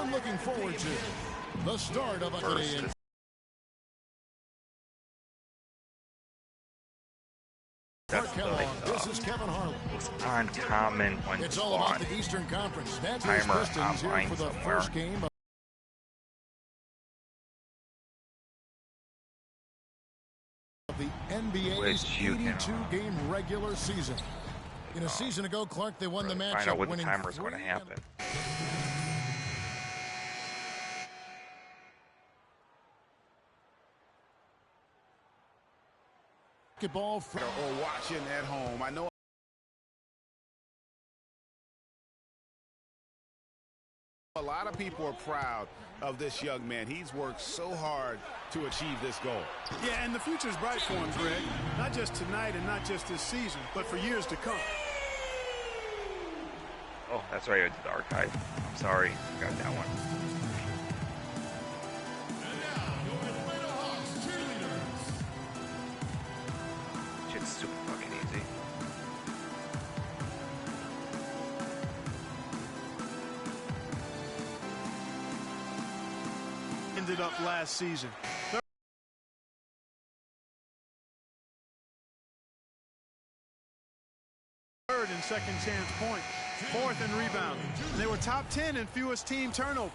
I'm looking forward to the start of a today. This is Kevin Harlan. It's uncommon when it's all about the Eastern Conference. That's timer Pistons here for the first game of the NBA's 82-game regular season. In a season ago, Clark, they won the matchup. Find out what the timer is going to happen. Basketball or watching at home. I know a lot of people are proud of this young man. He's worked so hard to achieve this goal. Yeah, and the future's bright for him, Greg. Not just tonight and not just this season, but for years to come. Oh, that's right. I did the archive. I'm sorry. I got that one. Shit's super fucking easy. Ended up last season. Third and second chance points. Fourth in rebounding. And they were top 10 in fewest team turnovers.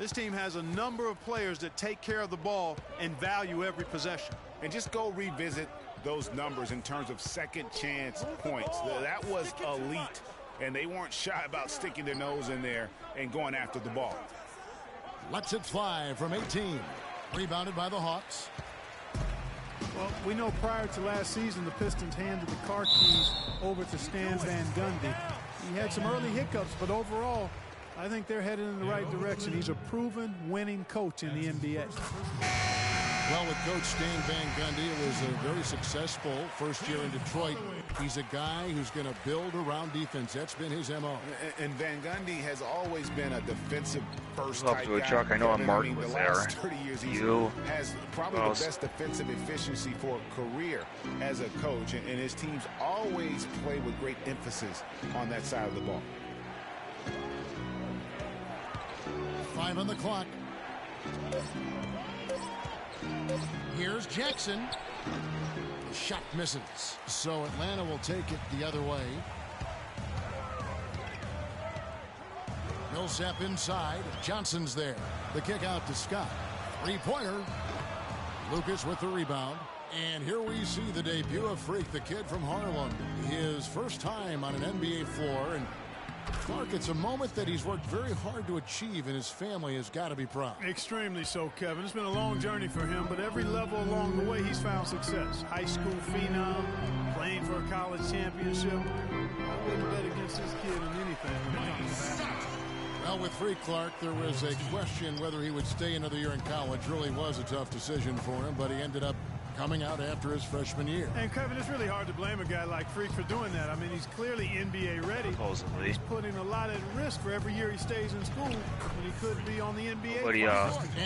This team has a number of players that take care of the ball and value every possession. And just go revisit those numbers in terms of second chance points. That was elite. And they weren't shy about sticking their nose in there and going after the ball. Lets it fly from 18. Rebounded by the Hawks. Well, we know prior to last season, the Pistons handed the car keys over to Stan Van Gundy. He had some early hiccups, but overall, I think they're headed in the right direction. He's a proven winning coach in the NBA. Well, with Coach Stan Van Gundy, it was a very successful first year in Detroit. He's a guy who's going to build around defense. That's been his MO. And Van Gundy has always been a defensive first type guy. Chuck. I know Martin was there. 30 years he has probably the best defensive efficiency for a career as a coach. And his teams always play with great emphasis on that side of the ball. 5 on the clock. Here's Jackson. The shot misses. So Atlanta will take it the other way. Millsap inside. Johnson's there. The kick out to Scott. Three-pointer. Lucas with the rebound. And here we see the debut of Freak, the kid from Harlem. His first time on an NBA floor. And Clark, it's a moment that he's worked very hard to achieve, and his family has got to be proud. Extremely so, Kevin. It's been a long journey for him, but every level along the way, he's found success. High school phenom, playing for a college championship. I wouldn't bet against this kid in anything when it comes to basketball. Well, with Freak, Clark, there was a question whether he would stay another year in college. Really was a tough decision for him, but he ended up coming out after his freshman year. And Kevin, it's really hard to blame a guy like Freak for doing that. I mean, he's clearly NBA ready. Supposedly. He's putting a lot at risk for every year he stays in school when he could be on the NBA.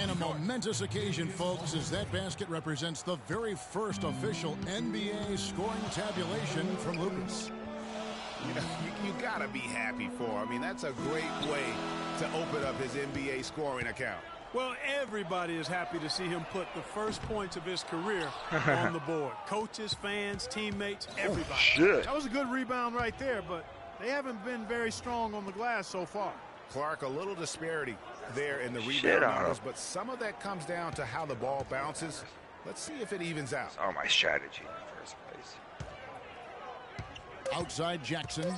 And a momentous occasion, folks, as that basket represents the very first official NBA scoring tabulation from Lucas. You know, you got to be happy for him. I mean, that's a great way to open up his NBA scoring account. Well, everybody is happy to see him put the first points of his career on the board. Coaches, fans, teammates, everybody. Oh, shit. That was a good rebound right there, but they haven't been very strong on the glass so far. Clark, a little disparity there in the rebound numbers, but some of that comes down to how the ball bounces. Let's see if it evens out. That's all my strategy in the first place. Outside Jackson.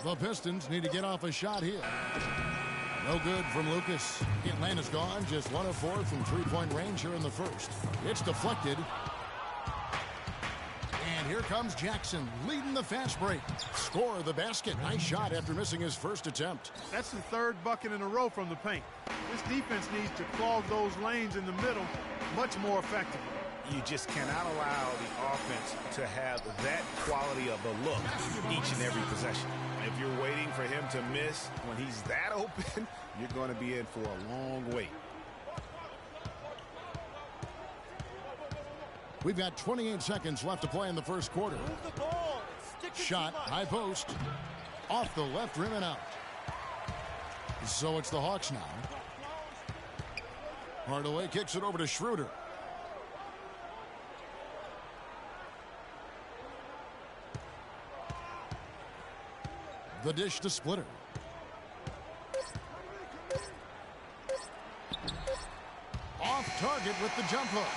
The Pistons need to get off a shot here. No good from Lucas. Atlanta's gone. Just 1 of 4 from three-point range here in the first. It's deflected. And here comes Jackson leading the fast break. Score the basket. Nice shot after missing his first attempt. That's the third bucket in a row from the paint. This defense needs to clog those lanes in the middle much more effectively. You just cannot allow the offense to have that quality of a look each and every possession. If you're waiting for him to miss when he's that open, you're going to be in for a long wait. We've got 28 seconds left to play in the first quarter. Shot, high post, off the left rim and out. So it's the Hawks now. Hardaway kicks it over to Schroeder. The dish to Splitter. Off target with the jump hook.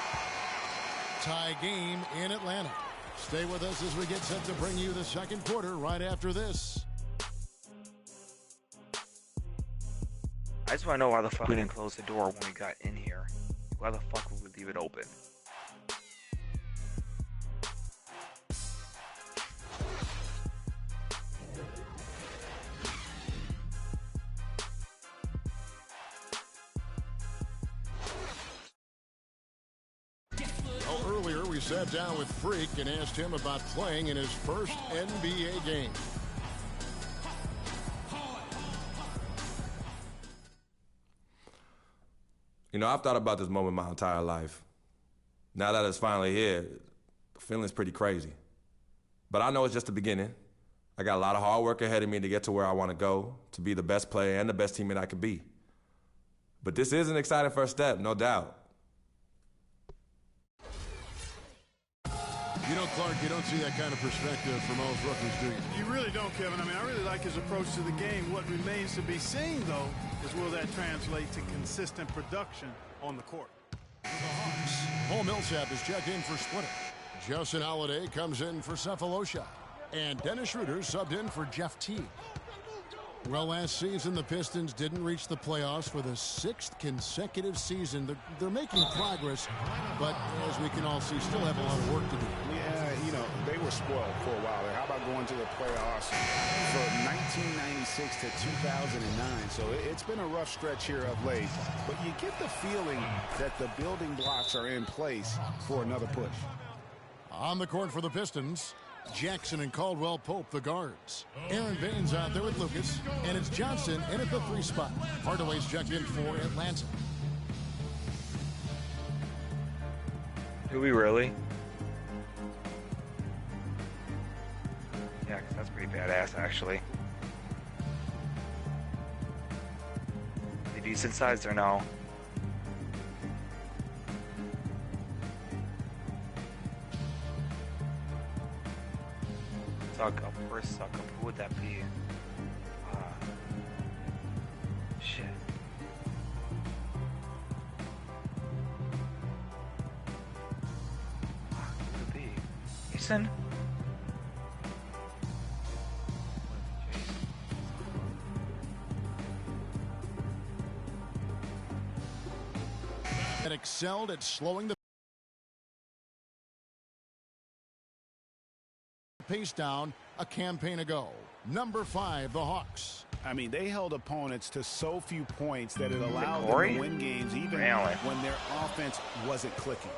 Tie game in Atlanta. Stay with us as we get set to bring you the second quarter right after this. I just want to know why the fuck we didn't close the door when we got in here. Why the fuck would we leave it open? Earlier, we sat down with Freak and asked him about playing in his first NBA game. You know, I've thought about this moment my entire life. Now that it's finally here, the feeling's pretty crazy. But I know it's just the beginning. I got a lot of hard work ahead of me to get to where I want to go, to be the best player and the best teammate I could be. But this is an exciting first step, no doubt. You know, Clark, you don't see that kind of perspective from most rookies, do you? You really don't, Kevin. I mean, I really like his approach to the game. What remains to be seen, though, is will that translate to consistent production on the court? The Hawks. Paul Millsap is checked in for Splitter. Justin Holiday comes in for Cephalosha. And Dennis Schroeder subbed in for Jeff Teague. Well, last season, the Pistons didn't reach the playoffs for the 6th consecutive season. They're making progress, but as we can all see, still have a lot of work to do. Yeah, you know, they were spoiled for a while there. How about going to the playoffs from 1996 to 2009? So it's been a rough stretch here of late, but you get the feeling that the building blocks are in place for another push. On the court for the Pistons, Jackson and Caldwell Pope, the guards. Aaron Baines out there with Lucas, and it's Johnson in at the 3 spot. Hardaway's checked in for Atlanta. Do we really? Yeah, 'cause that's pretty badass, actually. They decent size there now. Suck up, first suck up. Who would that be? Shit. Who would it be? Mason? That excelled at slowing the pace down a campaign ago. Number 5, the Hawks. I mean, they held opponents to so few points that it allowed them to win games even when their offense wasn't clicking.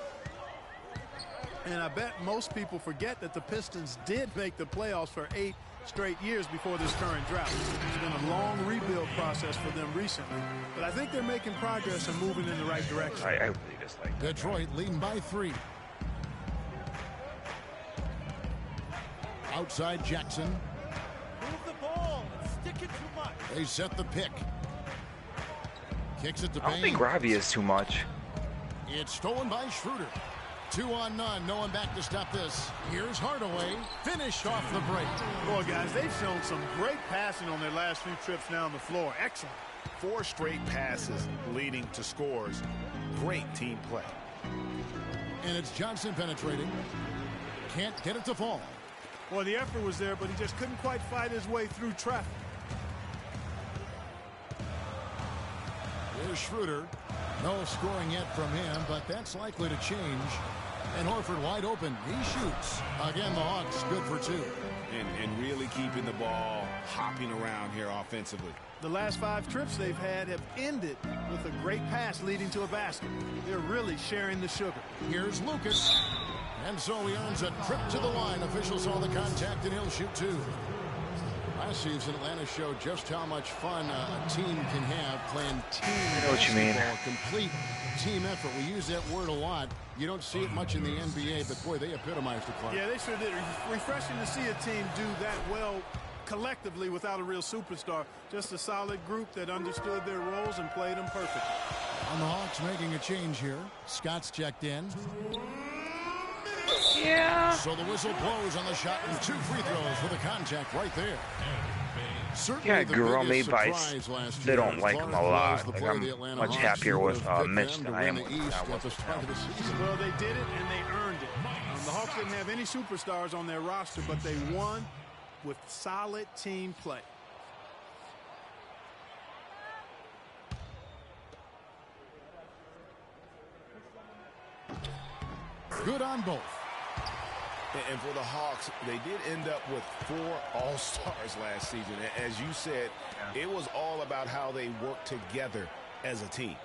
And I bet most people forget that the Pistons did make the playoffs for 8 straight years before this current drought. It's been a long rebuild process for them recently, but I think they're making progress and moving in the right direction. I really just like that. Detroit leading by 3. Outside Jackson. Move the ball and stick it too much. They set the pick. Kicks it to I don't Baines. think Ravi is too much. It's stolen by Schroeder. 2 on none. No one back to stop this. Here's Hardaway. Finish off the break. Boy, guys, they've shown some great passing on their last few trips down the floor. Excellent. 4 straight passes leading to scores. Great team play. And it's Johnson penetrating. Can't get it to fall. Well, the effort was there, but he just couldn't quite fight his way through traffic. Here's Schroeder. No scoring yet from him, but that's likely to change. And Horford wide open. He shoots. Again, the Hawks good for 2. And really keeping the ball hopping around here offensively. The last 5 trips they've had have ended with a great pass leading to a basket. They're really sharing the sugar. Here's Lucas. And so he earns a trip to the line. Officials saw the contact, and he'll shoot 2. Last season, Atlanta showed just how much fun a team can have playing team know what you mean. basketball, complete team effort. We use that word a lot. You don't see it much in the NBA, but boy, they epitomized it, Clark. Yeah, they sure did. Refreshing to see a team do that well collectively without a real superstar. Just a solid group that understood their roles and played them perfectly. And the Hawks making a change here. Scott's checked in. Yeah. So the whistle blows on the shot and 2 free throws for the contact right there. Certainly Yeah, the Gurumi biggest bites. surprise last They year. don't like him a lot. The Like, play I'm the Atlanta much Hawks happier would with have picked Mitch them than to I win am the with East that at the start of the season. Well, they did it and they earned it. The Hawks didn't have any superstars on their roster, but they won with solid team play. Good on both. And for the Hawks, they did end up with 4 All-Stars last season. As you said, it was all about how they worked together as a team.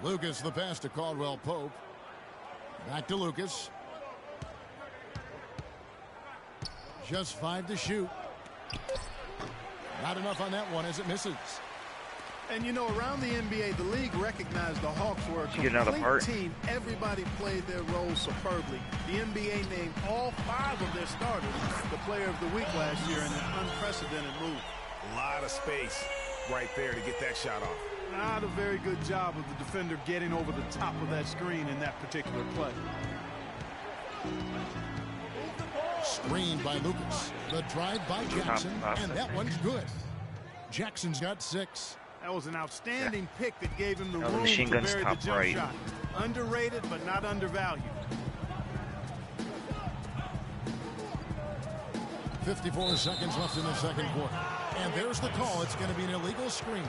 Lucas the pass to Caldwell Pope. Back to Lucas. Just 5 to shoot. Not enough on that one as it misses. And you know, around the NBA, the league recognized the Hawks were a You get another complete part. team. Everybody played their roles superbly. The NBA named all 5 of their starters the player of the week last year in an unprecedented move. A lot of space right there to get that shot off. Not a very good job of the defender getting over the top of that screen in that particular play. Screened by Lucas. The drive by Jackson, and that one's good. Jackson's got 6. That was an outstanding pick that gave him the That was room machine to gun's bury the top jump right. shot. Underrated, but not undervalued. 54 seconds left in the second quarter. And there's the call. It's going to be an illegal screen.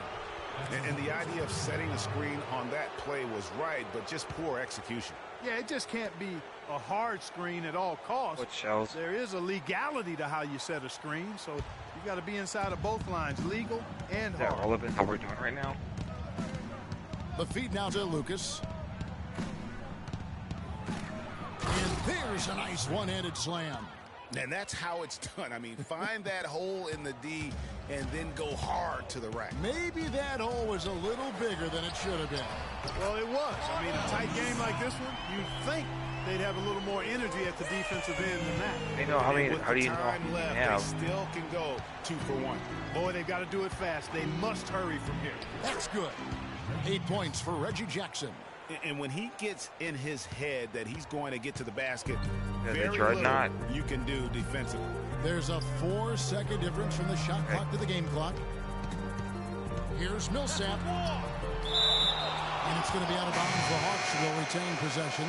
And the idea of setting the screen on that play was right, but just poor execution. Yeah, it just can't be a hard screen at all costs. What shells? There is a legality to how you set a screen, so you got to be inside of both lines, legal and Is that hard. all of it that we're doing right now? The feed now to Lucas. And there's a nice one-handed slam. And that's how it's done. I mean, find that hole in the D and then go hard to the rack. Maybe that hole was a little bigger than it should have been. Well, it was. I mean, a tight game like this one, you'd think they'd have a little more energy at the defensive end than that. They know how many. With How do the you know how time many left, they have? they still can go 2 for 1. Boy, they've got to do it fast. They must hurry from here. That's good. 8 points for Reggie Jackson. And when he gets in his head that he's going to get to the basket, Yeah, the very dreadnought. little you can do defensively. There's a 4-second difference from the shot clock to the game clock. Here's Millsap. And it's going to be out of bounds. The Hawks will retain possession.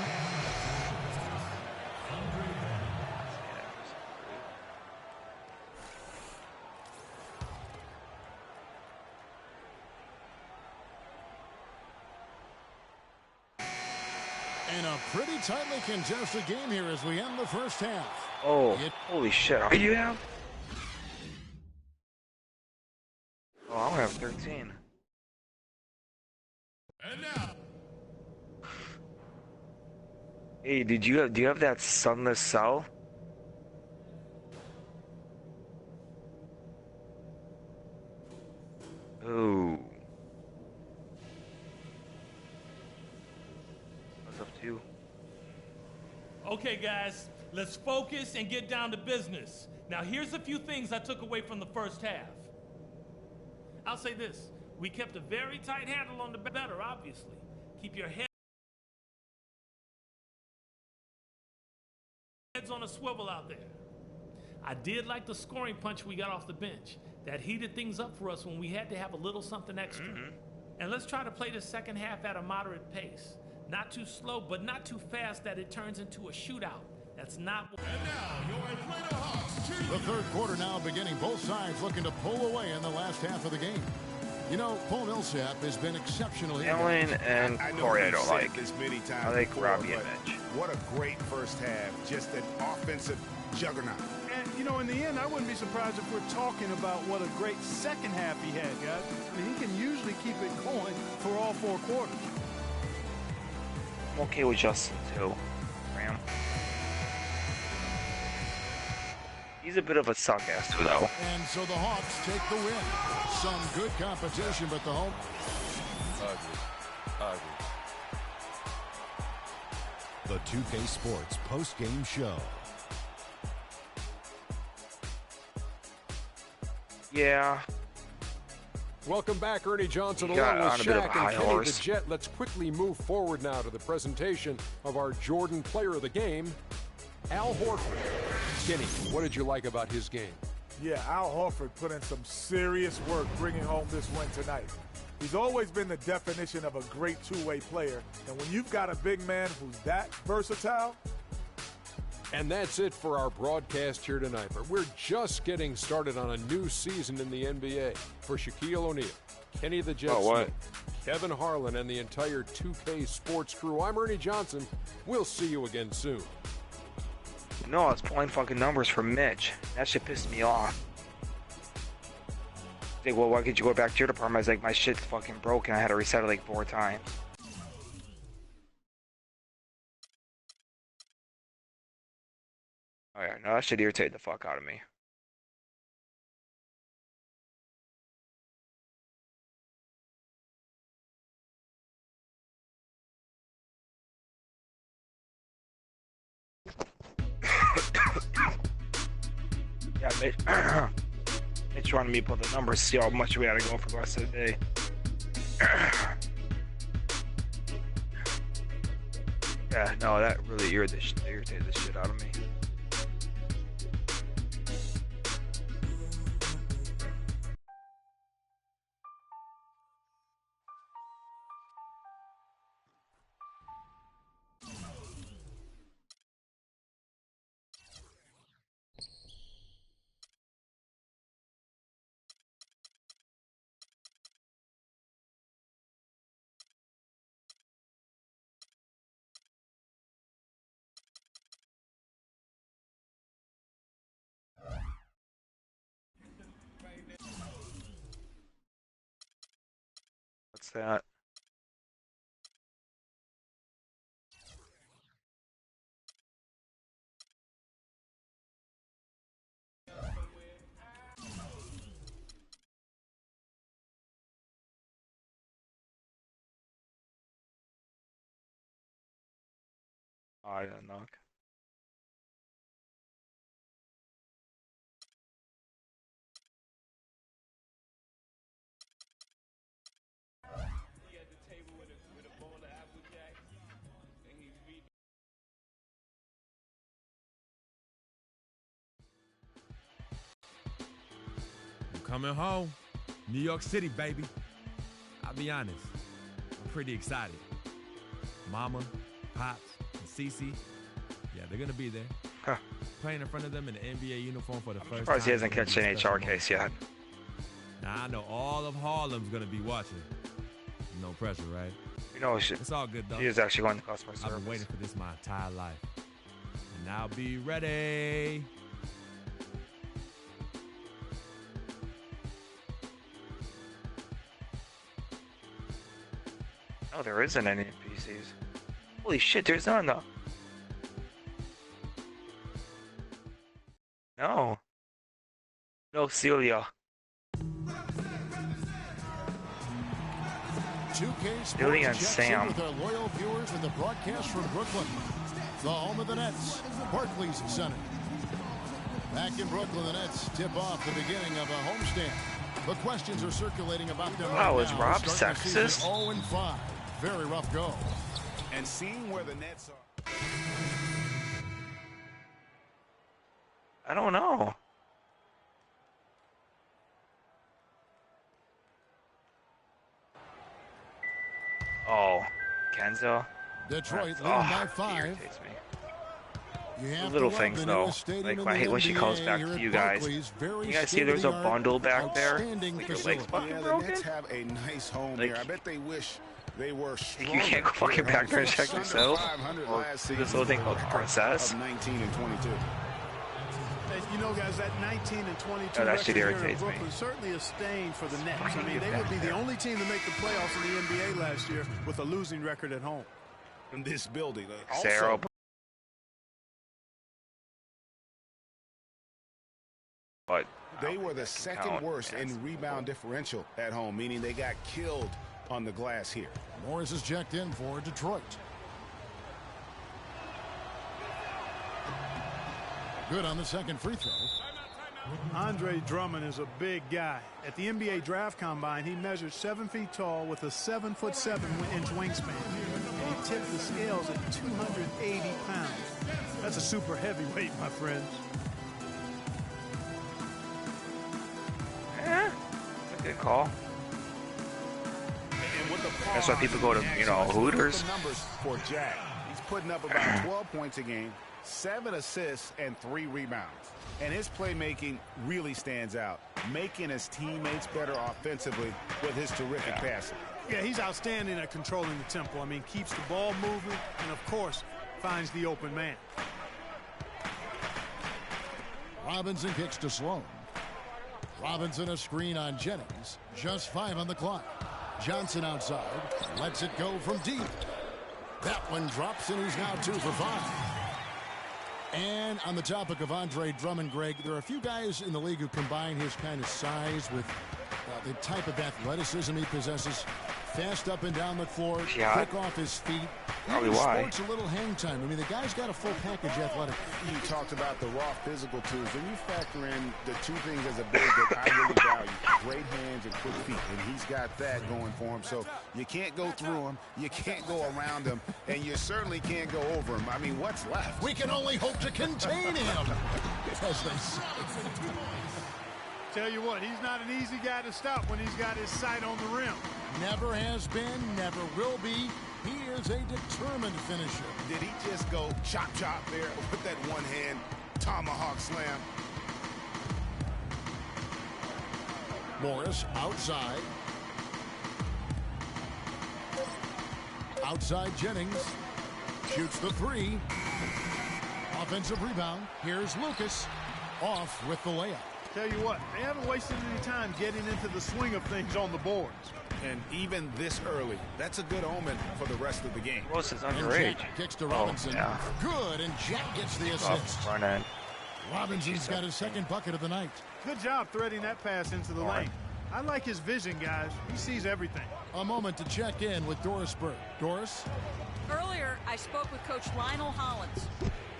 And a pretty tightly contested game here as we end the first half. Oh, holy shit. How do you have? Oh, I only have 13. And now, Hey, do you have that sunless cell? Ooh. What's up, too? Okay, guys, let's focus and get down to business. Now, here's a few things I took away from the first half. I'll say this. We kept a very tight handle on the better, obviously. Keep your heads on a swivel out there. I did like the scoring punch we got off the bench. That heated things up for us when we had to have a little something extra. And let's try to play the second half at a moderate pace. Not too slow, but not too fast that it turns into a shootout. That's not what... and now your Atlanta Hawks. The third quarter now beginning. Both sides looking to pull away in the last half of the game. You know, Paul Millsap has been exceptionally good. Ellen and Corey I we've don't said like. this many times I like before, Robbie but and Mitch. What a great first half. Just an offensive juggernaut. And, you know, in the end, I wouldn't be surprised if we're talking about what a great second half he had, guys. I mean, he can usually keep it going for all 4 quarters. I'm okay with Justin, too. Graham. He's a bit of a suck-ass, too, though. And so the Hawks take the win. Some good competition, but the home. Ugly. The 2K Sports post-game show. Yeah. Welcome back, Ernie Johnson, He along got with on a bit of a Shaq high and Kenny horse. the Jet. Let's quickly move forward now to the presentation of our Jordan Player of the Game, Al Horford. Kenny, what did you like about his game? Yeah, Al Horford put in some serious work bringing home this win tonight. He's always been the definition of a great two-way player, and when you've got a big man who's that versatile. And that's it for our broadcast here tonight. But we're just getting started on a new season in the NBA. For Shaquille O'Neal, Kenny the Jet Smith, Kevin Harlan, and the entire 2K Sports crew, I'm Ernie Johnson. We'll see you again soon. No, I was pulling fucking numbers from Mitch. That shit pissed me off. He's like, well, why could you go back to your department? I was like, my shit's fucking broken. I had to reset it like 4 times. Oh yeah, no, that should irritate the fuck out of me. Yeah, Mitch wanted me to put the numbers, see how much we had to go for the rest of the day. Yeah, no, that really irritated the shit out of me. What's that? Oh, I didn't knock. I'm coming home. New York City, baby. I'll be honest, I'm pretty excited. Mama, Pops, and Cece, yeah, they're gonna be there. Huh. Playing in front of them in the NBA uniform for the first time. Surprised he hasn't catched an HR case yet. Now I know all of Harlem's gonna be watching. No pressure, right? You know, It's all good though. he is actually going to customer I've service. been waiting for this my entire life. And I'll be ready. No, there isn't any NPCs. Holy shit, there's none though. No. No, Celia. 2K Billy and Sports checks Sam. in with our loyal viewers with the broadcast from Brooklyn, the home of the Nets, Barclays Center. Back in Brooklyn, the Nets tip off the beginning of a homestand. But questions are circulating about them Wow, right is now. Rob Starting the season sexist? 0-5. Very rough go. And seeing where the Nets are. I don't know. Oh, Kenzo. Detroit leading Oh, by he 5. irritates me. You have Little to love things, the though. newest stadium Like, in I the hate when she calls NBA back here to at you guys. Barclays. Very You guys see there's a state-of-the-art, bundle back there? outstanding Like your facility. leg's fucking Yeah, the broken? Nets have a nice home Like- here. I bet they wish they were stronger. You can't go fucking back there and check Under yourself? 500 Or last do this season little thing called for a RSS? of 19 and 22. You know, guys, that 19 and 22 Oh, that shit record here in irritates me. Brooklyn certainly a stain for the Nets. I mean, get they back would be the there. only team to make the playoffs in the NBA last year with a losing record at home. In this building. Sarah. Also, But they were the second count worst as- in rebound differential at home, meaning they got killed on the glass here. Morris is checked in for Detroit. Good on the second free throw. Andre Drummond is a big guy. At the NBA Draft Combine, he measured 7 feet tall with a 7'7" wingspan. And he tipped the scales at 280 pounds. That's a super heavyweight, my friends. Yeah, a good call. That's why people go to, Hooters. For Jack. He's putting up about 12 points a game, 7 assists, and 3 rebounds. And his playmaking really stands out, making his teammates better offensively with his terrific passing. Yeah, he's outstanding at controlling the tempo. I mean, keeps the ball moving and, of course, finds the open man. Robinson kicks to Sloan. Robinson a screen on Jennings. Just 5 on the clock. Johnson outside. Lets it go from deep. That one drops, and he's now 2 for 5. And on the topic of Andre Drummond, Greg, there are a few guys in the league who combine his kind of size with the type of athleticism he possesses. Fast up and down the floor, quick off his feet. Probably why. Sports a little hang time. I mean, the guy's got a full package athletic. You talked about the raw physical tools. When you factor in the 2 things as a big that I really value, great hands and quick feet, and he's got that going for him. So you can't go through him, you can't go around him, and you certainly can't go over him. I mean, what's left? We can only hope to contain him, as they say. Tell you what, he's not an easy guy to stop when he's got his sight on the rim. Never has been, never will be. He is a determined finisher. Did he just go chop there with that one hand tomahawk slam? Morris outside. Outside Jennings. Shoots the 3. Offensive rebound. Here's Lucas. Off with the layup. Tell you what, they haven't wasted any time getting into the swing of things on the boards. And even this early, that's a good omen for the rest of the game. Ross is underage. Kicks to Robinson. Yeah. Good, and Jack gets the assist. Front end. Robinson's got his 2nd bucket of the night. Good job threading that pass into the lane. I like his vision, guys. He sees everything. A moment to check in with Doris Burke. Doris? Earlier, I spoke with Coach Lionel Hollins.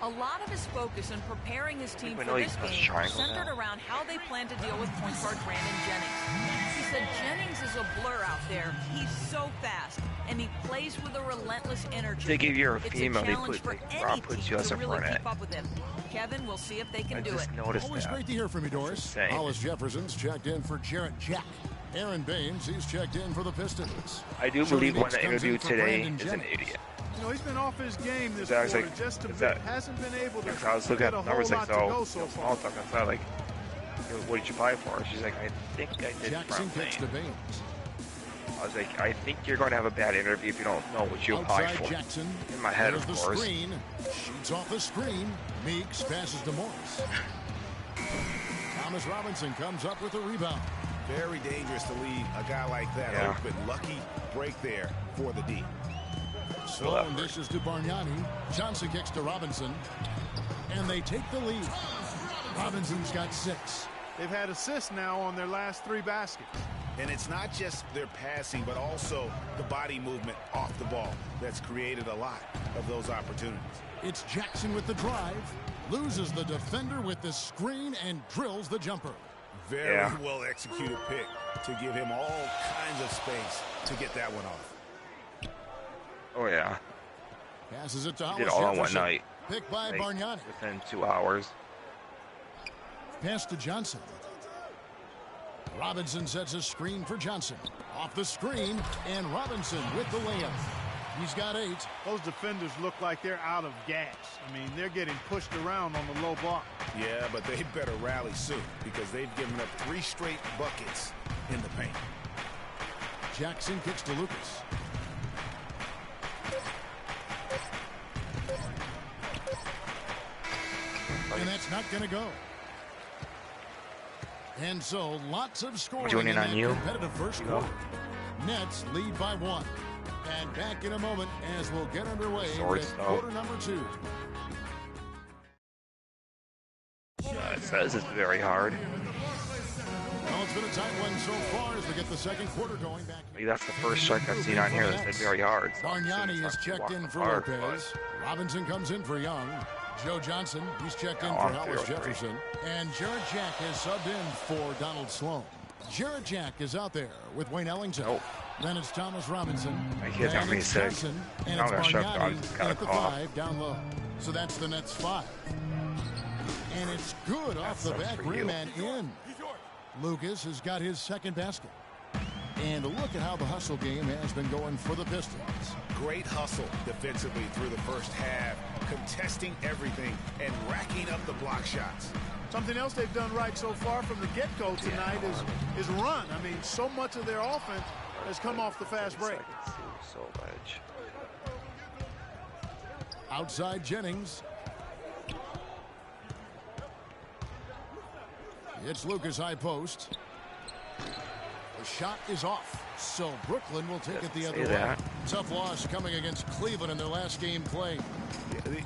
A lot of his focus in preparing his team for this game centered around how they plan to deal with point guard Brandon Jennings. He said Jennings is a blur out there. He's so fast, and he plays with a relentless energy. They give you a it's female, a challenge for any puts team you as to a really front keep up with him. Kevin, we'll see if they can do it. Always great to hear from you, Doris. Hollis Jefferson's checked in for Jarrett Jack. Aaron Baines, he's checked in for the Pistons. I do believe one that interviewed today is an idiot. You know, he's been off his game this quarter just a bit. Hasn't been able to I was looking at get a the numbers whole lot to go so far. I was like, what did you apply for? She's like, I think I did Jackson kicks to Baines. I was like, I think you're going to have a bad interview if you don't know what you applied for. Jackson. In my head, There's of the course. Screen. Shoots off the screen. Meeks passes to Morris. Thomas Robinson comes up with a rebound. Very dangerous to leave a guy like that open. Lucky break there for the D. Sloan dishes to Bargnani. Johnson kicks to Robinson. And they take the lead. Robinson's got 6. They've had assists now on their last 3 baskets. And it's not just their passing, but also the body movement off the ball that's created a lot of those opportunities. It's Jackson with the drive. Loses the defender with the screen and drills the jumper. Very well executed pick to give him all kinds of space to get that one off. Oh, yeah. Passes it to Hollis Did it all Jefferson. in one night. Picked by Bargnani. Within 2 hours. Pass to Johnson. Robinson sets a screen for Johnson. Off the screen, and Robinson with the layup. He's got 8. Those defenders look like they're out of gas. I mean, they're getting pushed around on the low block. Yeah, but they better rally soon because they've given up 3 straight buckets in the paint. Jackson kicks to Lucas. And that's not going to go. And so, lots of scoring in that competitive first quarter. Nets lead by 1. And back in a moment as we'll get underway with quarter number 2. It says it's very hard. Well, it's been a tight one so far as we get the second quarter going back. Maybe that's the first strike I've seen on here that said very hard. So Bargnani is checked in for Lopez. Robinson comes in for Young. Joe Johnson, he's checked in for Hollis Jefferson. And Jarrett Jack has subbed in for Donald Sloan. Jarrett Jack is out there with Wayne Ellington. Nope. Then it's Thomas Robinson. And it's Johnson. And it's Bargnani at the 5 down low. So that's the Nets 5. And it's good off the back rim and in. Lucas has got his second basket. And look at how the hustle game has been going for the Pistons. Great hustle defensively through the first half, contesting everything and racking up the block shots. Something else they've done right so far from the get-go tonight is run. I mean, so much of their offense has come off the fast break. Outside Jennings. It's Lucas high post. The shot is off, so Brooklyn will take it the other way. Tough loss coming against Cleveland in their last game played.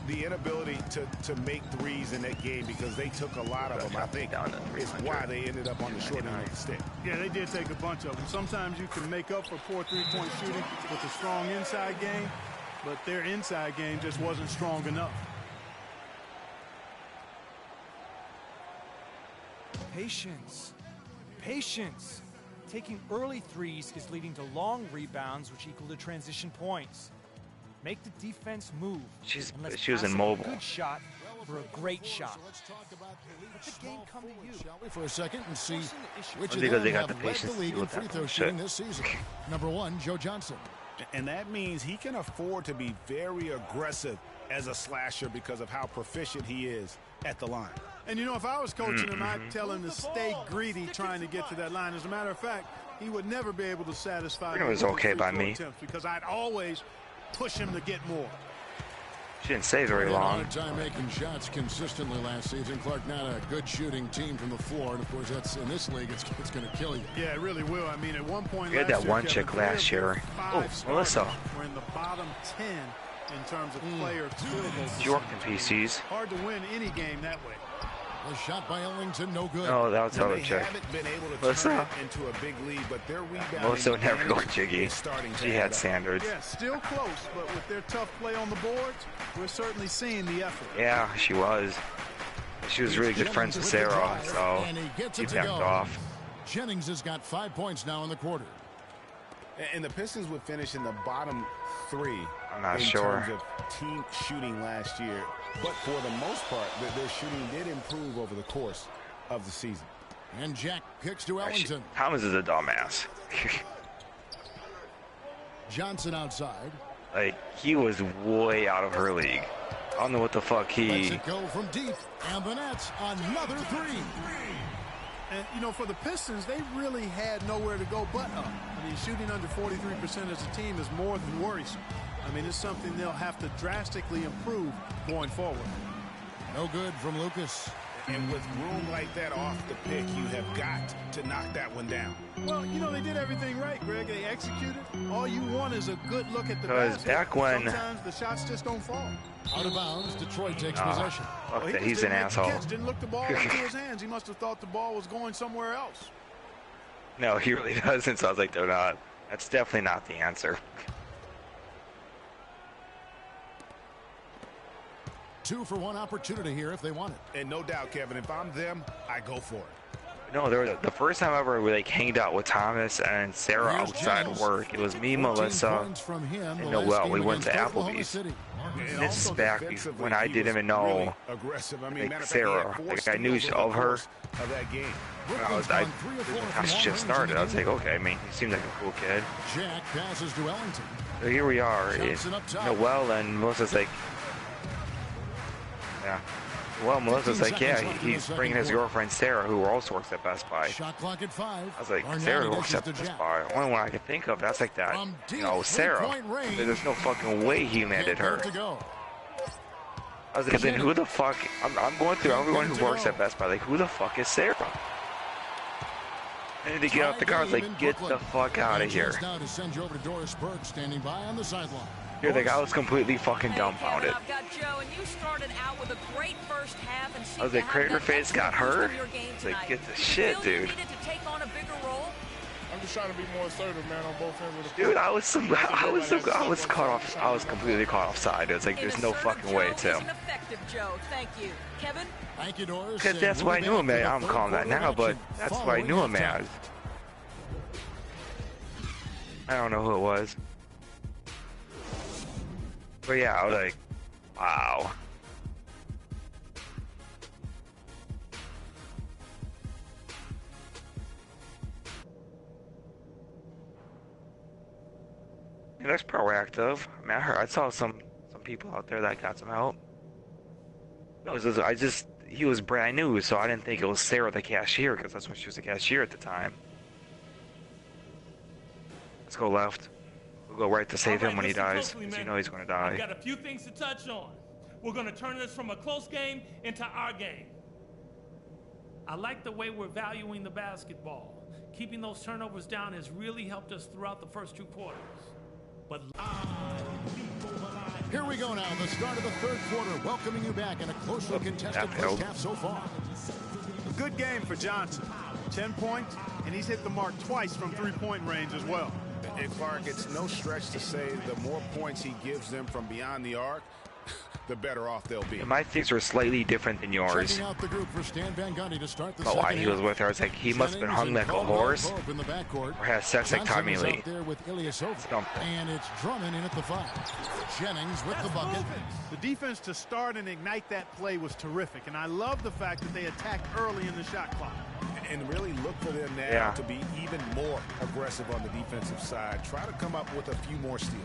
The inability to make threes in that game because they took a lot of them, I think, is why they ended up on the short end of the stick. Yeah, they did take a bunch of them. Sometimes you can make up for poor three-point shooting with a strong inside game, but their inside game just wasn't strong enough. Patience. Patience. Taking early threes is leading to long rebounds, which equal to transition points. Make the defense move. She was immobile. A good shot for a great shot. Let the game come to you. Shall we for a second and see which of them have led the league in free throw shooting this season? Number 1, Joe Johnson. And that means he can afford to be very aggressive as a slasher because of how proficient he is at the line. And, you know, if I was coaching him, I'd tell him to stay greedy trying to get to that line. As a matter of fact, he would never be able to satisfy it was okay by me because I'd always push him to get more. She didn't stay very long. Time making shots consistently last season. Clark, not a good shooting team from the floor, and of course that's in this league. It's going to kill you. Yeah, it really will. I mean, at one point, we had that one chick last year. Oh, Melissa. We're in the bottom 10 in terms of player field goals. Jordan PCs. Hard to win any game that way. A shot by Ellington, no good. Oh, that was another check. Melissa. Into a big lead, but their rebounding Melissa would never go jiggy. She had standards. Yeah, still close, but with their tough play on the boards, we're certainly seeing the effort. Yeah, she was. She was really good friends with Sarah, so she backed off. Jennings has got 5 points now in the quarter. And the Pistons would finish in the bottom 3 I'm not in sure. terms of team shooting last year. But for the most part, their shooting did improve over the course of the season. And Jack kicks to Ellington. Thomas is a dumbass. Johnson outside. Like, he was way out of her league. I don't know what the fuck he... Lets it go from deep. And the Nets, another 3. And, you know, for the Pistons, they really had nowhere to go but up. I mean, shooting under 43% as a team is more than worrisome. I mean, it's something they'll have to drastically improve going forward. No good from Lucas. And with room like that off the pick, you have got to knock that one down. Well, you know, they did everything right, Greg. They executed. All you want is a good look at the basket. Back when... Sometimes the shots just don't fall. Out of bounds, Detroit takes possession. Fuck that, he's an asshole. Didn't look the ball into his hands. He must have thought the ball was going somewhere else. No, he really doesn't. So I was like, they're not. That's definitely not the answer. 2-for-1 opportunity here if they want it. And no doubt, Kevin, if I'm them, I go for it. No, there was the first time ever we like hanged out with Thomas and Sarah outside work. It was me, Melissa, and Noel. We went to Applebee's. And this is back when I didn't even know like, Sarah. Like I knew of her. I just started. I was like, okay. I mean, he seems like a cool kid. Jack passes to Ellington. So here we are. Noel and Melissa's like, yeah. Well, Melissa's like, yeah, he's bringing his girlfriend Sarah, who also works at Best Buy. Shot clock at 5. I was like, Sarah works at Best Buy. The only one I could think of that's like that. You know, Sarah. There's no fucking way he landed her. I was like, then who the fuck? I'm going through everyone who works at Best Buy. Like, who the fuck is Sarah? I need to get out the car. I was like, get the fuck out of here. Now to send you over to Doris Burke, standing by on the sideline. Here, the guy was completely fucking dumbfounded. I've got Joe, and you started out with a great first half, and I was like, Crater Face got hurt? Like, get the shit, dude. Needed to take on a bigger role. just trying to be more assertive, man, on both ends of the court. Dude, I was caught off. I was completely caught offside. It's like there's no fucking way it's him. Thank you, Kevin. Thank you, Doris. Because that's why I knew him as. I'm calling that now, but that's why I knew him as. I don't know who it was. But yeah, I was like, wow. He looks proactive. I mean, I saw some people out there that got some help. He was brand new, so I didn't think it was Sarah the cashier, because that's when she was the cashier at the time. Let's go left. We'll go right to save him when he dies, because you know he's going to die. I've got a few things to touch on. We're going to turn this from a close game into our game. I like the way we're valuing the basketball. Keeping those turnovers down has really helped us throughout the first 2 quarters. But here we go now, the start of the third quarter, welcoming you back in a closely contested first half so far. A good game for Johnson. 10 points, and he's hit the mark twice from three-point range as well. And Clark, it's no stretch to say the more points he gives them from beyond the arc, the better off they'll be. My things were slightly different than yours. But while he was with her, I was like, he must have been hung like a horse, or had sex like Tommy Lee. And it's Drummond in at the 5. Jennings with the bucket. The defense to start and ignite that play was terrific, and I love the fact that they attacked early in the shot clock. And really look for them now to be even more aggressive on the defensive side. Try to come up with a few more steals.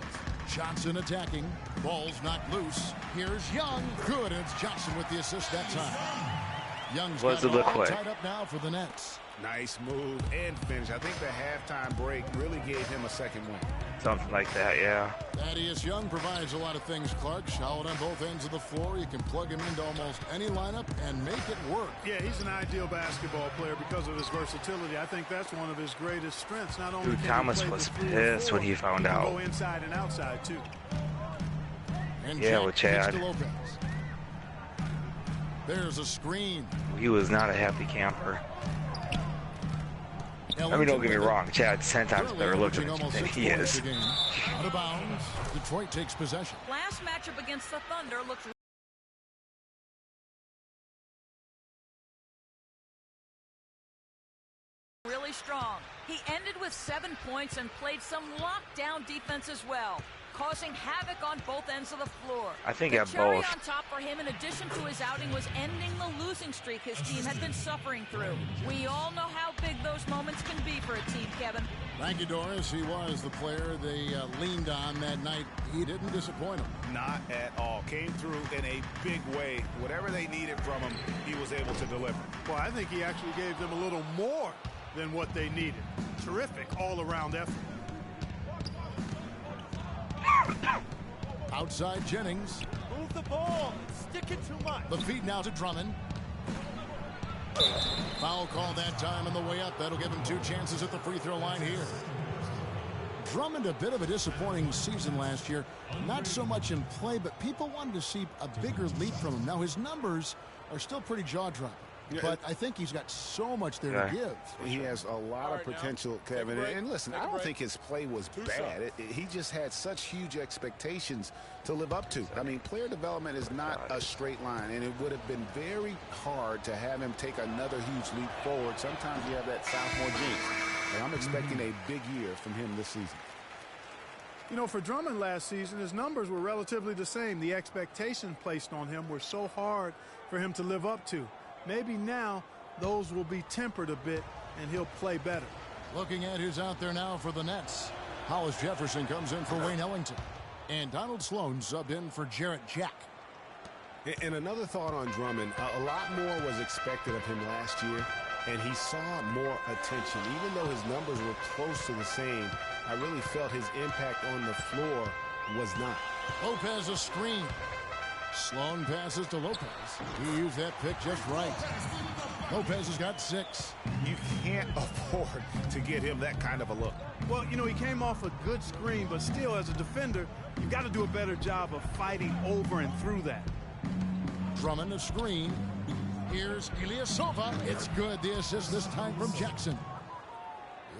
Johnson attacking. Ball's knocked loose. Here's Young. Good. And it's Johnson with the assist that time. Young's got it all tied up now for the Nets. Nice move and finish. I think the halftime break really gave him a second win. Something like that, yeah. Thaddeus Young provides a lot of things, Clark. Solid on both ends of the floor. You can plug him into almost any lineup and make it work. Yeah, he's an ideal basketball player because of his versatility. I think that's one of his greatest strengths. Not only Dude, Thomas was pissed when he found out. Go inside and outside, too. And yeah, with Chad. There's a screen. He was not a happy camper. I mean, don't get me wrong, Chad's 10 times better looking than he is. Out of bounds. Detroit takes possession. Last matchup against the Thunder looked really strong. He ended with 7 points and played some lockdown defense as well, causing havoc on both ends of the floor. I think the at cherry both. on top for him, in addition to his outing, was ending the losing streak his team had been suffering through. We all know how big those moments can be for a team, Kevin. Thank you, Doris. He was the player they leaned on that night. He didn't disappoint them. Not at all. Came through in a big way. Whatever they needed from him, he was able to deliver. Well, I think he actually gave them a little more than what they needed. Terrific all-around effort. Outside Jennings. Move the ball. Stick it too much. The feed now to Drummond. Foul call that time on the way up. That'll give him 2 chances at the free throw line here. Drummond, a bit of a disappointing season last year. Not so much in play, but people wanted to see a bigger leap from him. Now his numbers are still pretty jaw-dropping. Yeah. But I think he's got so much there to give. He has a lot of potential, Kevin. And listen, I don't think his play was bad. He just had such huge expectations to live up to. I mean, player development is not a straight line, and it would have been very hard to have him take another huge leap forward. Sometimes you have that sophomore jinx. And I'm expecting a big year from him this season. You know, for Drummond last season, his numbers were relatively the same. The expectations placed on him were so hard for him to live up to. Maybe now those will be tempered a bit and he'll play better. Looking at who's out there now for the Nets. Hollis Jefferson comes in for Wayne Ellington. And Donald Sloan subbed in for Jarrett Jack. And another thought on Drummond, a lot more was expected of him last year, and he saw more attention. Even though his numbers were close to the same, I really felt his impact on the floor was not. Lopez a screen. Sloan passes to Lopez. He used that pick just right. Lopez has got 6. You can't afford to get him that kind of a look. Well, you know, he came off a good screen, but still, as a defender, you've got to do a better job of fighting over and through that. Drummond a screen. Here's Ilyasova. It's good. The assist this time from Jackson.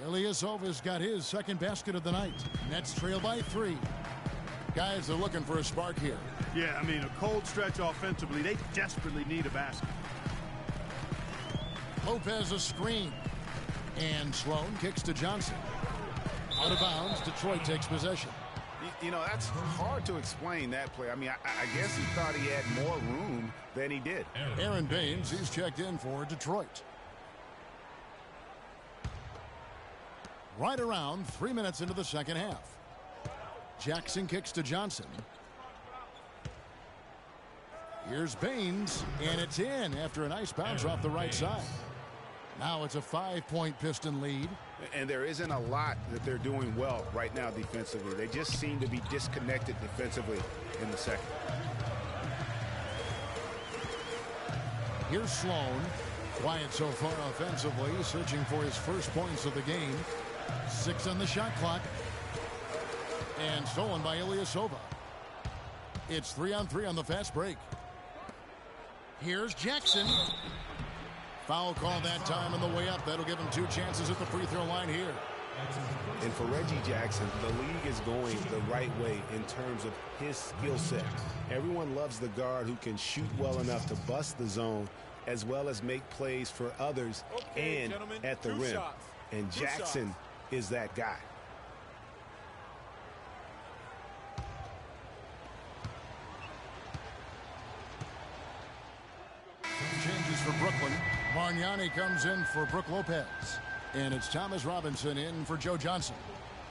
Ilyasova's got his second basket of the night. Nets trail by 3. Guys are looking for a spark here. Yeah, I mean, a cold stretch offensively. They desperately need a basket. Lopez a screen. And Sloan kicks to Johnson. Out of bounds, Detroit takes possession. You know, that's hard to explain that play. I mean, I guess he thought he had more room than he did. Aaron Baines, he's checked in for Detroit. Right around 3 minutes into the second half. Jackson kicks to Johnson. Here's Baines, and it's in after a nice bounce off the right side. Now it's a 5-point Piston lead. And there isn't a lot that they're doing well right now defensively. They just seem to be disconnected defensively in the second. Here's Sloan. Quiet so far offensively, searching for his first points of the game. 6 on the shot clock. And stolen by Ilyasova. It's 3-on-3 on the fast break. Here's Jackson. Foul call that time on the way up. That'll give him 2 chances at the free throw line here. And for Reggie Jackson, the league is going the right way in terms of his skill set. Everyone loves the guard who can shoot well enough to bust the zone as well as make plays for others and at the rim. And Jackson is that guy. Changes for Brooklyn. Bargnani comes in for Brook Lopez. And it's Thomas Robinson in for Joe Johnson.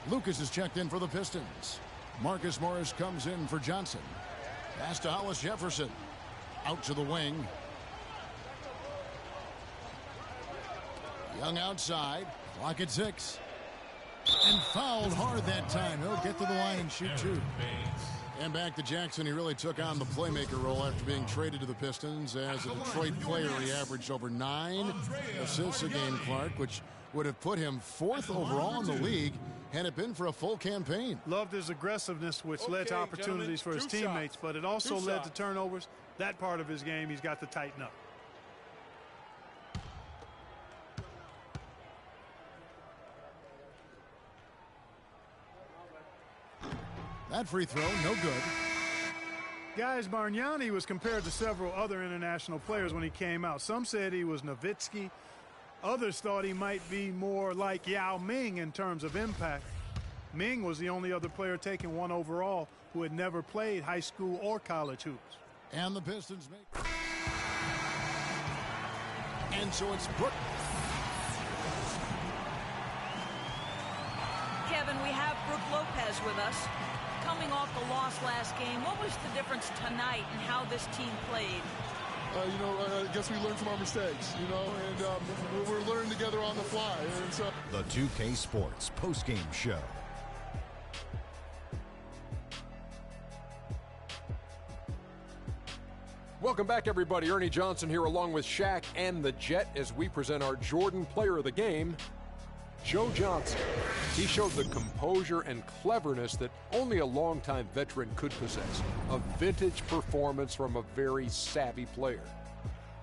Lucas is checked in for the Pistons. Marcus Morris comes in for Johnson. Pass to Hollis Jefferson. Out to the wing. Young outside. Clock at 6. And fouled hard that time. He'll get to the line and shoot 2. And back to Jackson. He really took on the playmaker role after being traded to the Pistons. As a Detroit player, he averaged over 9 assists a game, Clark, which would have put him 4th overall in the league had it been for a full campaign. Loved his aggressiveness, which led to opportunities for his teammates, but it also led to turnovers. That part of his game, he's got to tighten up. That free throw, no good. Guys, Bargnani was compared to several other international players when he came out. Some said he was Nowitzki. Others thought he might be more like Yao Ming in terms of impact. Ming was the only other player taken 1 overall who had never played high school or college hoops. And the Pistons make. And so it's Brook. Kevin, we have Brook Lopez with us. Coming off the loss last game, what was the difference tonight in how this team played? I guess we learned from our mistakes, and we're learning together on the fly. And so the 2K Sports postgame show. Welcome back, everybody. Ernie Johnson here along with Shaq and the Jet as we present our Jordan Player of the Game, Joe Johnson. He showed the composure and cleverness that only a longtime veteran could possess. A vintage performance from a very savvy player.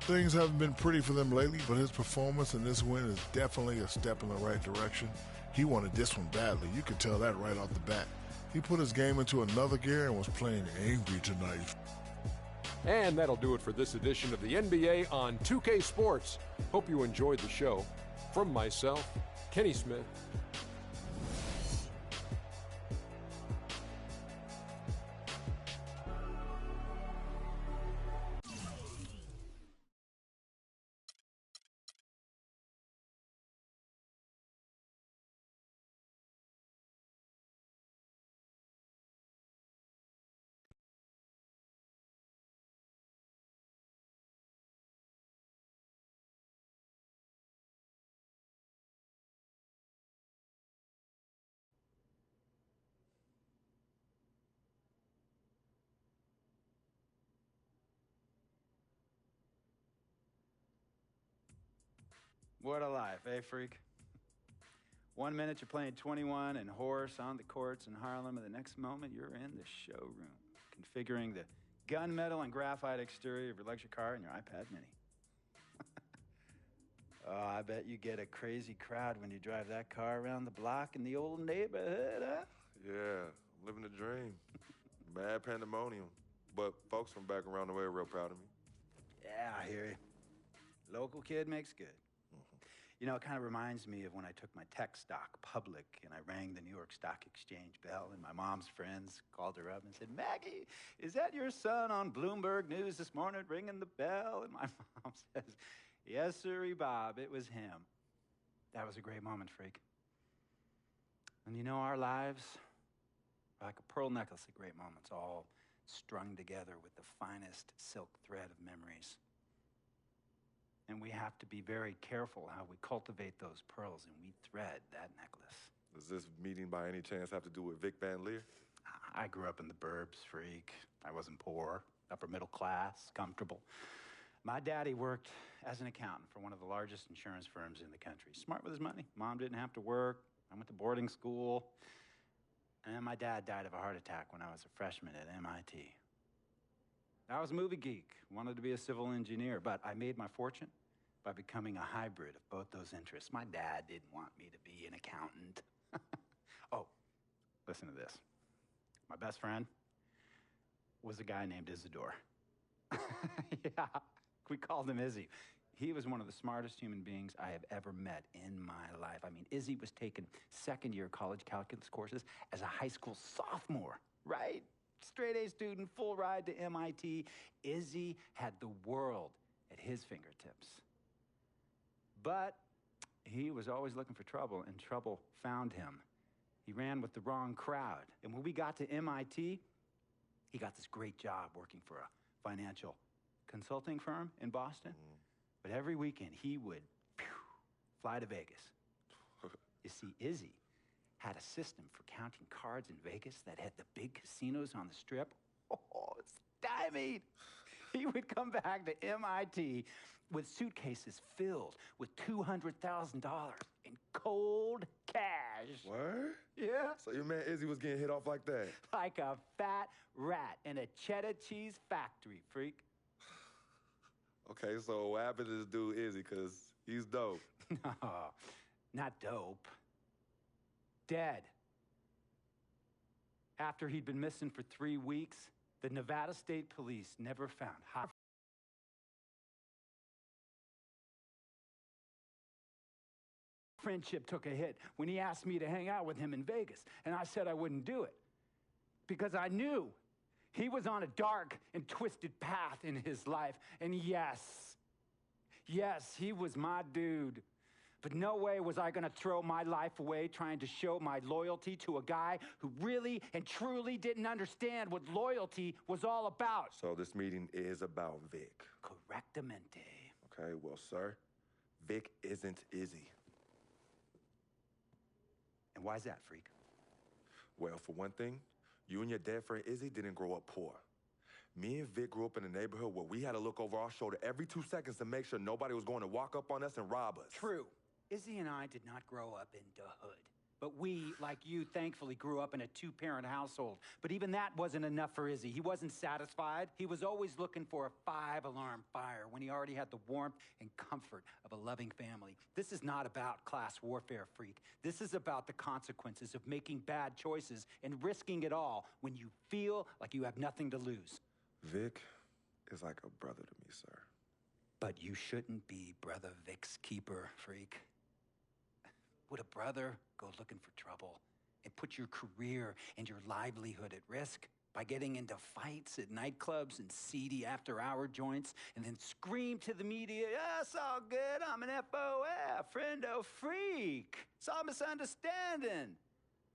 things haven't been pretty for them lately, but his performance in this win is definitely a step in the right direction. He wanted this one badly. You could tell that right off the bat. He put his game into another gear and was playing angry tonight. And that'll do it for this edition of the NBA on 2K Sports. Hope you enjoyed the show. From myself, Kenny Smith. What a life, eh, freak? 1 minute you're playing 21 and horse on the courts in Harlem, and the next moment you're in the showroom, configuring the gunmetal and graphite exterior of your luxury car and your iPad mini. Oh, I bet you get a crazy crowd when you drive that car around the block in the old neighborhood, huh? Yeah, I'm living the dream. Mad pandemonium. But folks from back around the way are real proud of me. Yeah, I hear you. Local kid makes good. You know, it kind of reminds me of when I took my tech stock public and I rang the New York Stock Exchange bell and my mom's friends called her up and said, Maggie, is that your son on Bloomberg News this morning ringing the bell? And my mom says, yes, sirree, Bob, it was him. That was a great moment, freak. And you know, our lives are like a pearl necklace of great moments, all strung together with the finest silk thread of memories. And we have to be very careful how we cultivate those pearls and we thread that necklace. Does this meeting by any chance have to do with Vic Van Leer? I grew up in the burbs, freak. I wasn't poor, upper middle class, comfortable. My daddy worked as an accountant for one of the largest insurance firms in the country. Smart with his money. Mom didn't have to work. I went to boarding school. And my dad died of a heart attack when I was a freshman at MIT. I was a movie geek, wanted to be a civil engineer, but I made my fortune by becoming a hybrid of both those interests. My dad didn't want me to be an accountant. Oh, listen to this. My best friend was a guy named Isidore. Yeah, we called him Izzy. He was one of the smartest human beings I have ever met in my life. I mean, Izzy was taking second-year college calculus courses as a high school sophomore, right? Straight-A student, full ride to MIT. Izzy had the world at his fingertips. But he was always looking for trouble, and trouble found him. He ran with the wrong crowd. And when we got to MIT, he got this great job working for a financial consulting firm in Boston. But every weekend, he would fly to Vegas. You see, Izzy had a system for counting cards in Vegas that had the big casinos on the Strip. Oh, stymied. He would come back to MIT with suitcases filled with $200,000 in cold cash. What? Yeah. So your man Izzy was getting hit off like that? Like a fat rat in a cheddar cheese factory, freak. Okay, so what happened to this dude Izzy? Because he's dope. No, not dope. Dead. After he'd been missing for 3 weeks, the Nevada State Police never found how. Friendship took a hit when he asked me to hang out with him in Vegas, and I said I wouldn't do it because I knew he was on a dark and twisted path in his life. And yes, he was my dude. But no way was I gonna throw my life away trying to show my loyalty to a guy who really and truly didn't understand what loyalty was all about. So this meeting is about Vic. Correctamente. Okay, well, sir, Vic isn't Izzy. And why's that, freak? Well, for one thing, you and your dead friend Izzy didn't grow up poor. Me and Vic grew up in a neighborhood where we had to look over our shoulder every 2 seconds to make sure nobody was going to walk up on us and rob us. True. Izzy and I did not grow up in the hood. But we, like you, thankfully grew up in a 2-parent household. But even that wasn't enough for Izzy. He wasn't satisfied. He was always looking for a 5-alarm fire when he already had the warmth and comfort of a loving family. This is not about class warfare, freak. This is about the consequences of making bad choices and risking it all when you feel like you have nothing to lose. Vic is like a brother to me, sir. But you shouldn't be Brother Vic's keeper, freak. Would a brother go looking for trouble and put your career and your livelihood at risk by getting into fights at nightclubs and seedy after-hour joints and then scream to the media, yeah, it's all good, I'm an FOF, friendo freak. It's all misunderstanding.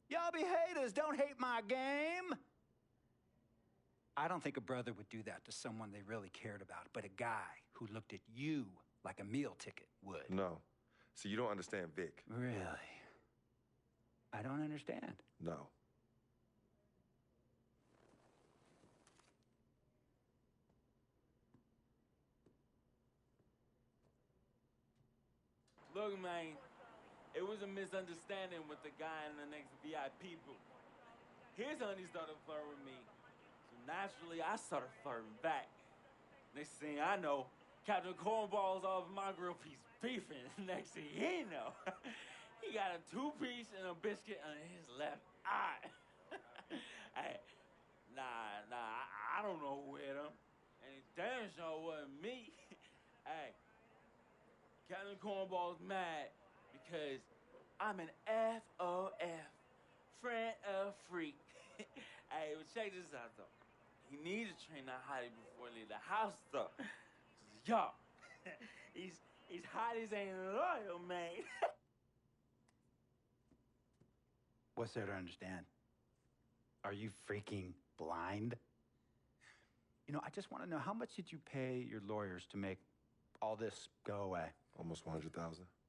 Y'all be haters, don't hate my game. I don't think a brother would do that to someone they really cared about, but a guy who looked at you like a meal ticket would. No. So you don't understand Vic. Really? I don't understand. No. Look, man, it was a misunderstanding with the guy in the next VIP booth. His honey started flirting with me, so naturally I started flirting back. Next thing I know, Captain Cornball's all over my grill piece, beefing. Next thing you know, he got a 2-piece and a biscuit on his left eye. Hey, I don't know who hit him. And it damn sure wasn't me. Hey, Captain Cornball's mad because I'm an FOF, friend of freak. Hey, but check this out, though. He needs to train that hottie before he leave the house, though. Yo, he's hotties ain't loyal, man. What's there to understand? Are you freaking blind? You know, I just want to know, how much did you pay your lawyers to make all this go away? Almost $100,000.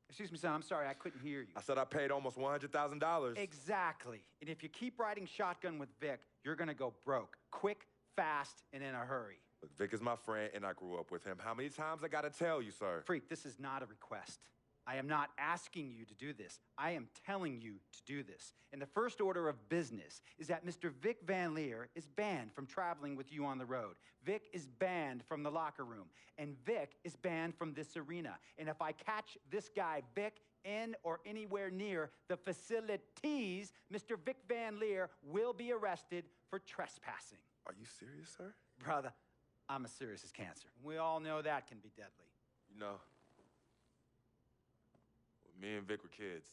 Excuse me, son, I'm sorry, I couldn't hear you. I said I paid almost $100,000. Exactly. And if you keep riding shotgun with Vic, you're gonna go broke. Quick, fast, and in a hurry. Look, Vic is my friend, and I grew up with him. How many times I gotta tell you, sir? Freak, this is not a request. I am not asking you to do this. I am telling you to do this. And the first order of business is that Mr. Vic Van Leer is banned from traveling with you on the road. Vic is banned from the locker room. And Vic is banned from this arena. And if I catch this guy, Vic, in or anywhere near the facilities, Mr. Vic Van Leer will be arrested for trespassing. Are you serious, sir? Brother, I'm as serious as cancer. We all know that can be deadly. You know, when me and Vic were kids,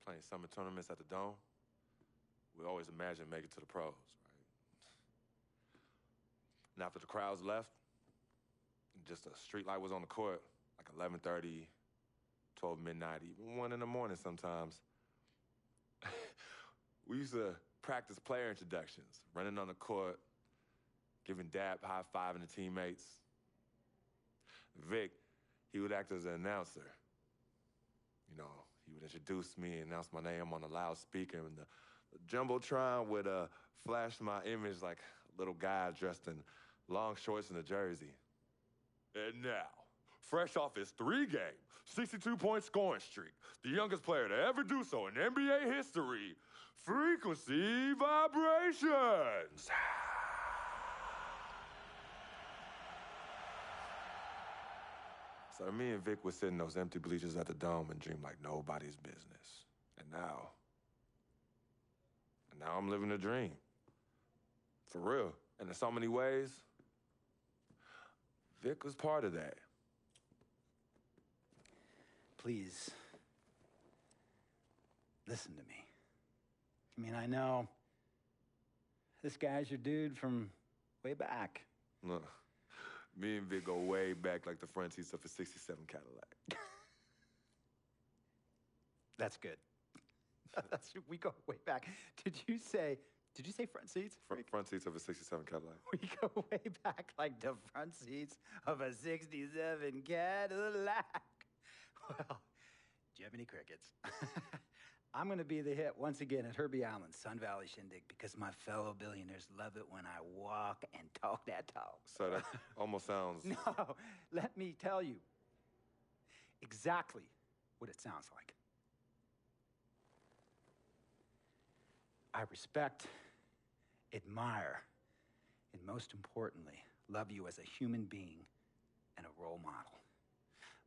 playing summer tournaments at the Dome, we always imagined making it to the pros, right? And after the crowds left, just a street light was on the court, like 11:30, 12 midnight, even 1 in the morning sometimes. We used to practice player introductions, running on the court, giving dap, high-fiving the teammates. Vic, he would act as an announcer. You know, he would introduce me and announce my name on the loudspeaker, and the Jumbotron would flash my image like a little guy dressed in long shorts and a jersey. And now, fresh off his 3-game, 62-point scoring streak, the youngest player to ever do so in NBA history, Frequency Vibrations. So me and Vic would sit in those empty bleachers at the Dome and dream like nobody's business. And now I'm living a dream. For real. And in so many ways, Vic was part of that. Please, listen to me. I mean, I know this guy's your dude from way back. Look, me and Vic go way back like the front seats of a 67 Cadillac. That's good. We go way back. Did you say front seats? Front seats of a 67 Cadillac. We go way back like the front seats of a 67 Cadillac. Well, do you have any crickets? I'm going to be the hit once again at Herbie Allen's Sun Valley Shindig because my fellow billionaires love it when I walk and talk that talk. So that almost sounds... No, let me tell you exactly what it sounds like. I respect, admire, and most importantly, love you as a human being and a role model.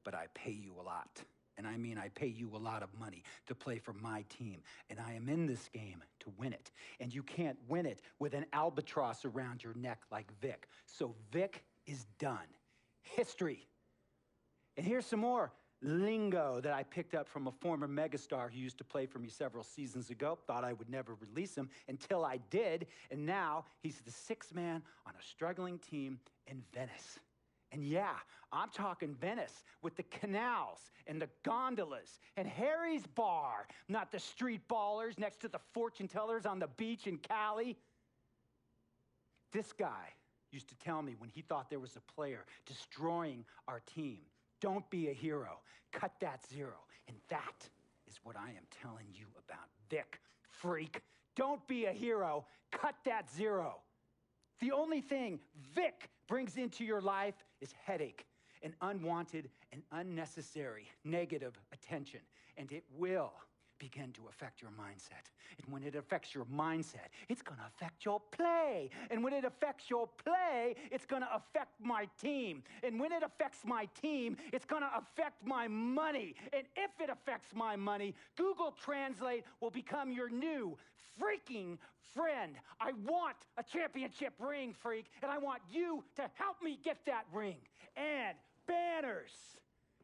But I pay you a lot. And I mean, I pay you a lot of money to play for my team. And I am in this game to win it. And you can't win it with an albatross around your neck like Vic. So Vic is done. History. And here's some more lingo that I picked up from a former megastar who used to play for me several seasons ago. Thought I would never release him until I did. And now he's the sixth man on a struggling team in Venice. And yeah, I'm talking Venice with the canals and the gondolas and Harry's Bar, not the street ballers next to the fortune tellers on the beach in Cali. This guy used to tell me when he thought there was a player destroying our team, don't be a hero, cut that zero. And that is what I am telling you about Vic, freak. Don't be a hero, cut that zero. The only thing Vic brings into your life is headache and unwanted and unnecessary negative attention. And it will begin to affect your mindset. And when it affects your mindset, it's going to affect your play. And when it affects your play, it's going to affect my team. And when it affects my team, it's going to affect my money. And if it affects my money, Google Translate will become your new freaking friend. I want a championship ring, freak, and I want you to help me get that ring. And banners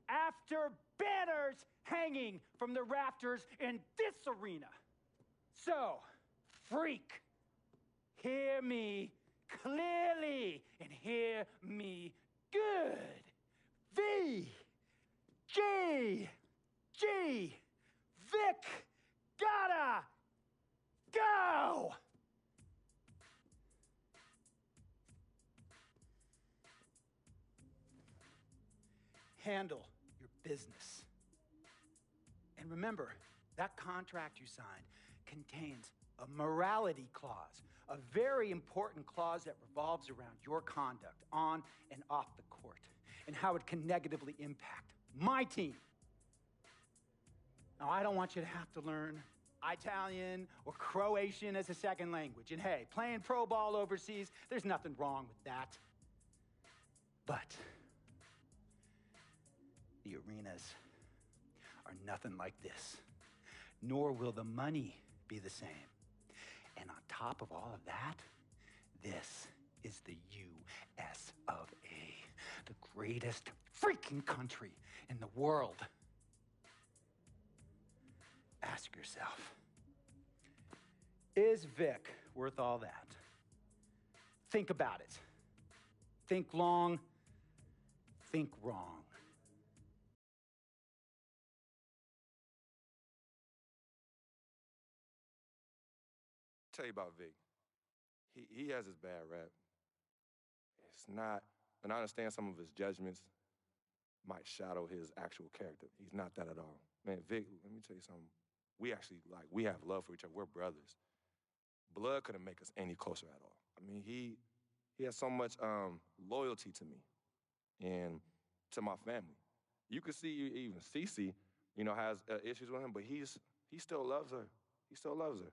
after banners hanging from the rafters in this arena. So, freak, hear me clearly and hear me good. V, G, Vic, gotta go! Handle your business. And remember, that contract you signed contains a morality clause, a very important clause that revolves around your conduct on and off the court, and how it can negatively impact my team. Now, I don't want you to have to learn Italian or Croatian as a second language. And hey, playing pro ball overseas, there's nothing wrong with that. But the arenas are nothing like this, nor will the money be the same. And on top of all of that, this is the U.S. of A., the greatest freaking country in the world. Ask yourself, is Vic worth all that? Think about it. Think long, think wrong. Tell you about Vic. He has his bad rap. It's not, and I understand some of his judgments might shadow his actual character. He's not that at all. Man, Vic, let me tell you something. We actually, we have love for each other. We're brothers. Blood couldn't make us any closer at all. I mean, he has so much loyalty to me and to my family. You could see even Cece, has issues with him, but he still loves her. He still loves her.